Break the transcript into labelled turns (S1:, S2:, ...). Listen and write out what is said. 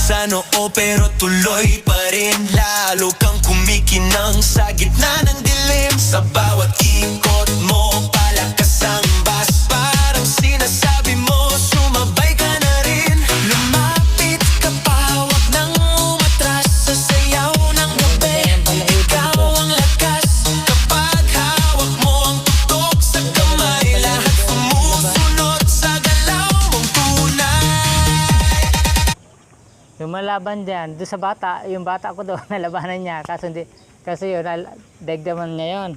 S1: sa noo pero tuloy pa rin. Lalo kang kumikinang sa gitna ng dilim. Sa bawat ikot mo palakas ang bas. Parang sinasabi mo sumabay ka na rin. Lumapit ka pa, wag nang umatras. Sa sayaw ng gabi, ikaw ang lakas. Kapag hawak mo ang tutok sa kamay, lahat sumusunod sa galaw mong tunay.
S2: Lumalaban dyan, doon sa bata, yung bata ko doon, nalabanan niya, kasi yun, dagdaman niya yun.